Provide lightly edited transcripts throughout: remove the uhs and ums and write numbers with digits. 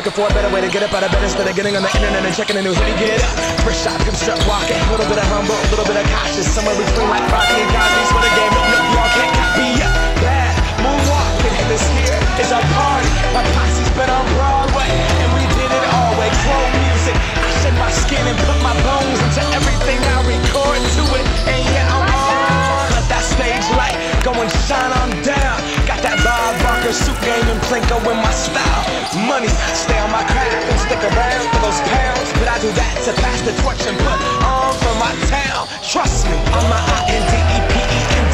Looking for a better way to get up out of bed instead of getting on the internet and checking the news. Let me get up. First shot, come strut walking. A little bit of humble, a little bit of cautious. Somewhere between like Rocky and Cosby's for the game. Nope, y'all can't copy up. Bad moonwalking. And this here is our party. My posse's been on Broadway, and we did it all way. Slow music. I shed my skin and put my bones into everything I record to it. And yeah, I'm on. Let that stage light go and shine on down. Got that Bob Barker suit game and Plinko in my style. Money, stay on my craft and stick around for those pounds. But I do that to pass the torch and put on for my town. Trust me, I'm my INDEPENDENT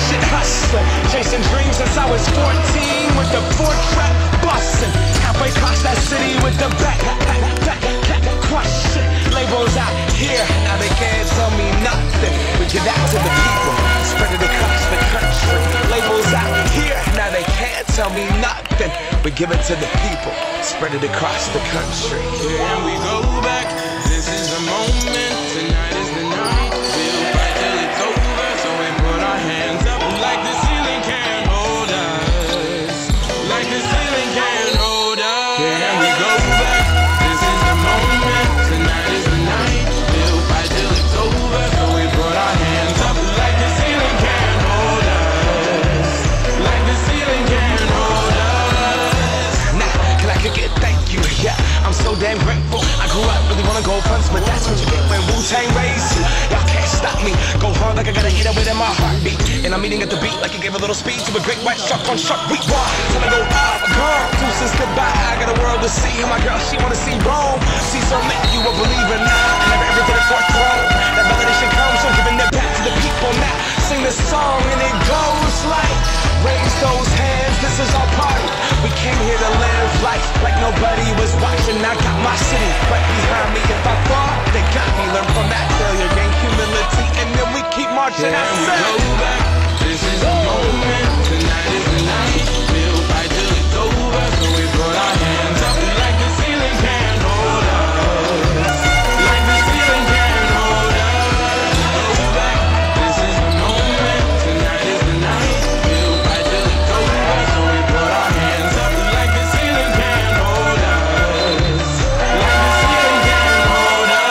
shit hustling. Chasing dreams since I was 14 with the 4-track bustin'. Halfway across that city with the back crush it. Labels out here, now they can't tell me nothing. We give that to the people, spread it across the country. Labels out here, now they can't tell me nothing. We give it to the people, spread it across the country. Can we go back? This is the moment, tonight is the night. We'll fight till it's over, so we put our hands up like the ceiling can't hold us. Like the ceiling can't hold us. Can we go back? This is the moment, tonight is the night. We'll fight till it's over, so we put our hands up like the ceiling can't hold us. Like the ceiling can't hold us. Nah, can I kick it? Thank you, yeah. I'm so damn grateful. I grew up really wanna go fronts, but that's what you get when Wu-Tang raised you. Y'all can't stop me. Go hard like I gotta eat it within my heartbeat. And I'm eating at the beat like it gave a little speed to a great white shark on Shark Week. Till I go up, girl, deuces goodbye. I got a world to see. My girl, she wanna see Rome. See so many, you will believe it now. I never ever did it for a throne. That validation comes from giving it back to the people now. Sing this song and it goes like, raise those hands, this is our party. We came here to live life like nobody was watching. I got my city right behind me. If I fall, they got me. Learn from that failure, gain humility, and then we keep marching. Can we go back? This is the moment, tonight is the night. We'll fight till it's over, so we put our hands up like the ceiling can't hold us. Like the ceiling can't hold us. Go back. This is the moment, tonight is the night. We'll fight till it's over, so we put our hands up like the ceiling can't hold us. Like the ceiling can't hold us.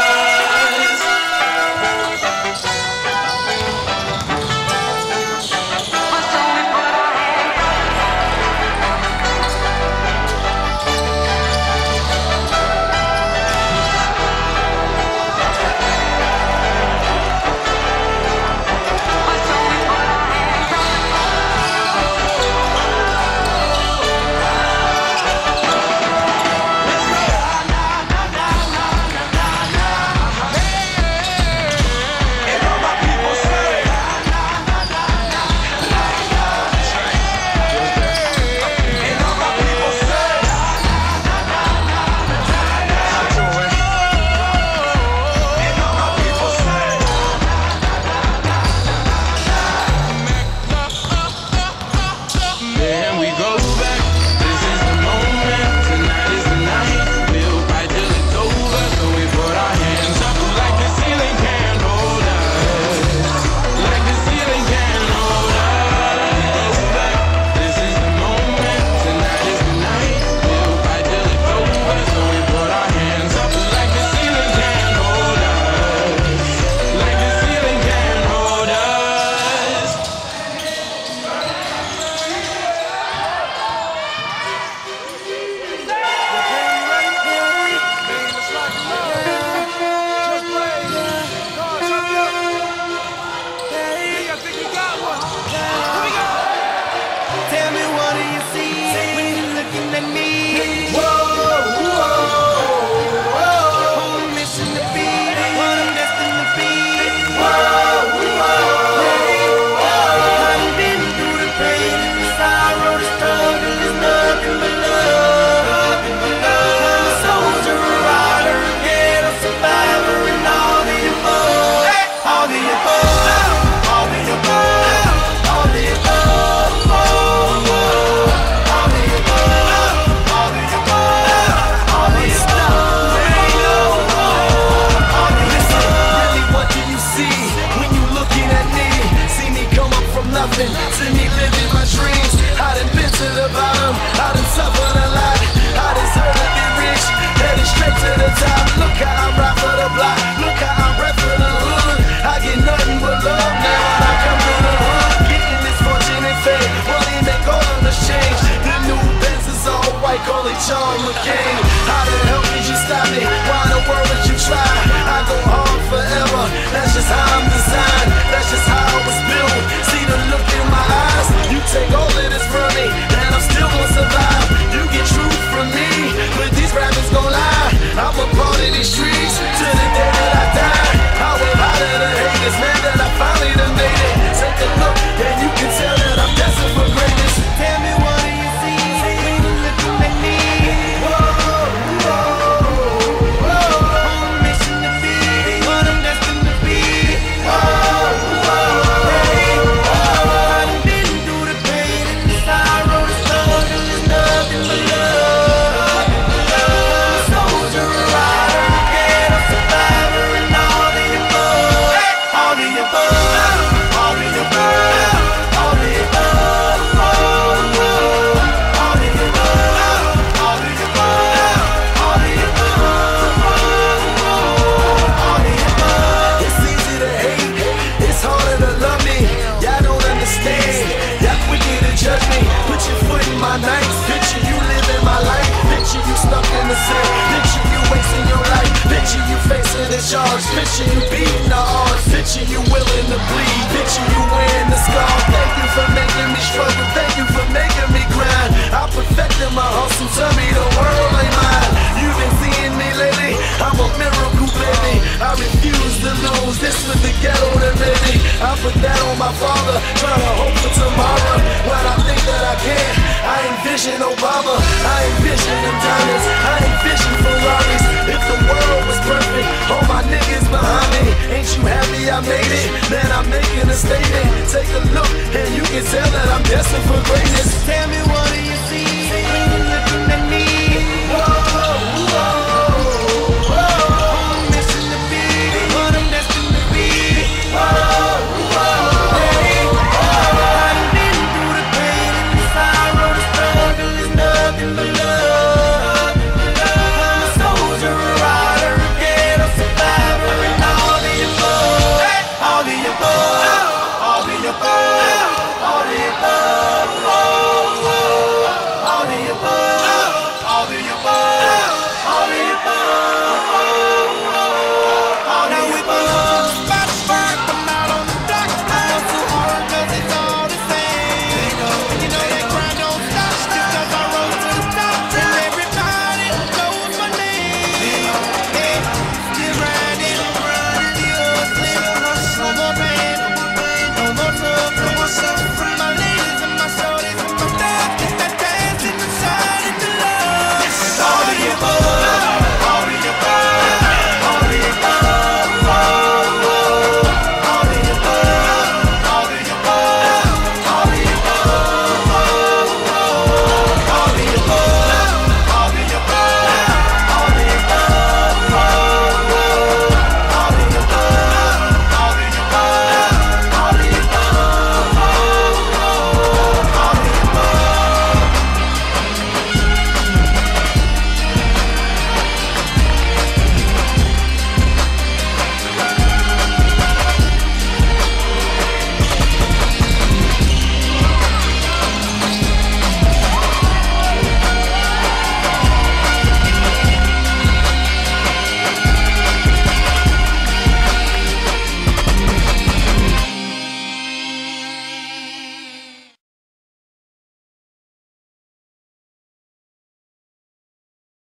in charge. Picture you beating the odds, picture you willing to bleed, picture you wearing the scar. Thank you for making me struggle, thank you for making me grind. I perfected my hustle, tell me the world ain't mine. You've been seeing me lately, I'm a miracle baby. I refuse to lose, this was the ghetto that made me. I put that on my father, trying to hope for tomorrow. When I think that I can, I envision Obama, I envision the diamonds, I envision Ferraris. If the world was perfect, all my niggas behind me. Ain't you happy I made it? Man, I'm making a statement. Take a look and you can tell that I'm destined for greatness.